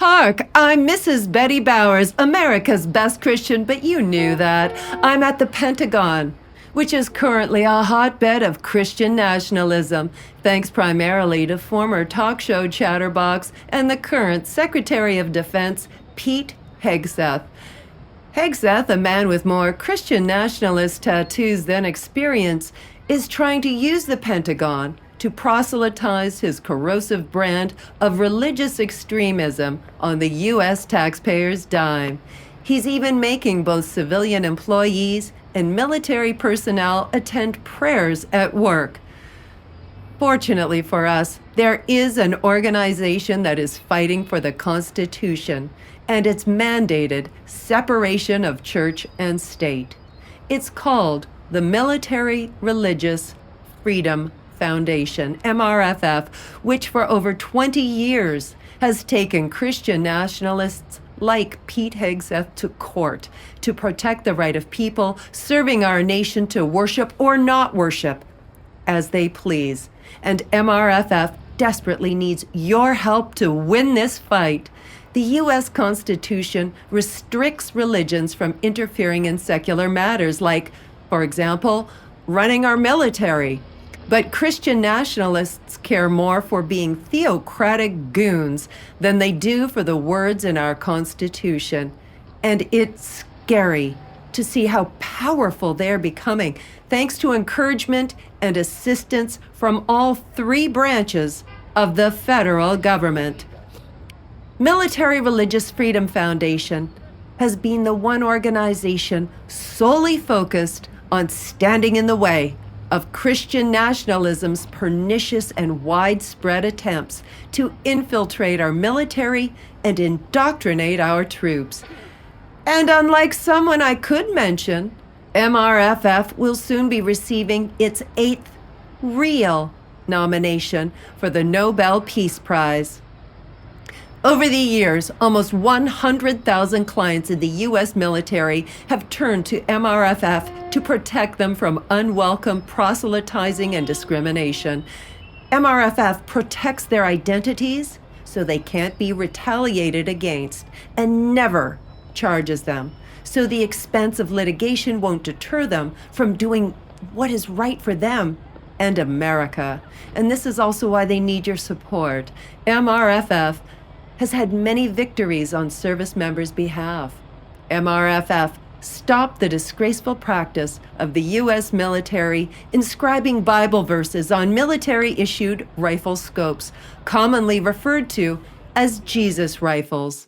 Hark, I'm Mrs. Betty Bowers, America's best Christian, but you knew that. I'm at the Pentagon, which is currently a hotbed of Christian nationalism, thanks primarily to former talk show chatterbox and the current Secretary of Defense, Pete Hegseth. Hegseth, a man with more Christian nationalist tattoos than experience, is trying to use the Pentagon to proselytize his corrosive brand of religious extremism on the U.S. taxpayers' dime. He's even making both civilian employees and military personnel attend prayers at work. Fortunately for us, there is an organization that is fighting for the Constitution and its mandated separation of church and state. It's called the Military Religious Freedom Foundation, MRFF, which for over 20 years has taken Christian nationalists like Pete Hegseth to court to protect the right of people serving our nation to worship or not worship as they please. And MRFF desperately needs your help to win this fight. The U.S. Constitution restricts religions from interfering in secular matters like, for example, running our military. But Christian nationalists care more for being theocratic goons than they do for the words in our Constitution. And it's scary to see how powerful they're becoming, thanks to encouragement and assistance from all three branches of the federal government. Military Religious Freedom Foundation has been the one organization solely focused on standing in the way of Christian nationalism's pernicious and widespread attempts to infiltrate our military and indoctrinate our troops. And unlike someone I could mention, MRFF will soon be receiving its 8th real nomination for the Nobel Peace Prize. Over the years, almost 100,000 clients in the U.S. military have turned to MRFF to protect them from unwelcome proselytizing and discrimination. MRFF protects their identities so they can't be retaliated against and never charges them, so the expense of litigation won't deter them from doing what is right for them and America. And this is also why they need your support. MRFF has had many victories on service members' behalf. MRFF stopped the disgraceful practice of the U.S. military inscribing Bible verses on military-issued rifle scopes, commonly referred to as Jesus rifles.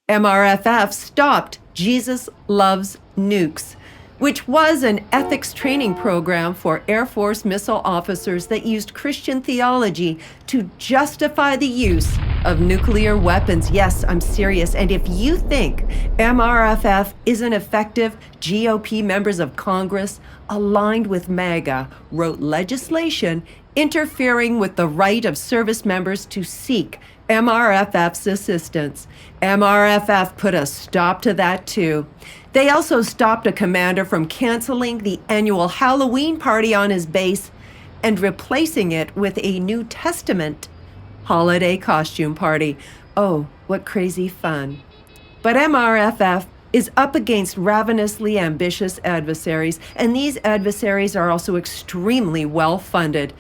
MRFF stopped Jesus Loves Nukes, which was an ethics training program for Air Force missile officers that used Christian theology to justify the use of nuclear weapons. Yes, I'm serious. And if you think MRFF isn't effective, GOP members of Congress aligned with MAGA wrote legislation interfering with the right of service members to seek MRFF's assistance. MRFF put a stop to that too. They also stopped a commander from canceling the annual Halloween party on his base and replacing it with a New Testament holiday costume party. Oh, what crazy fun. But MRFF is up against ravenously ambitious adversaries, and these adversaries are also extremely well-funded.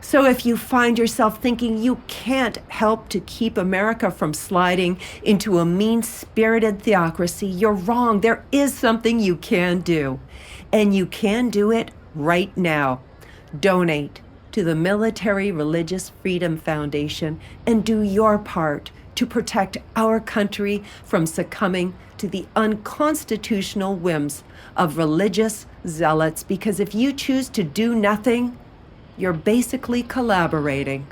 So if you find yourself thinking you can't help to keep America from sliding into a mean-spirited theocracy, you're wrong. There is something you can do, and you can do it right now. Donate to the Military Religious Freedom Foundation and do your part to protect our country from succumbing to the unconstitutional whims of religious zealots, because if you choose to do nothing, you're basically collaborating.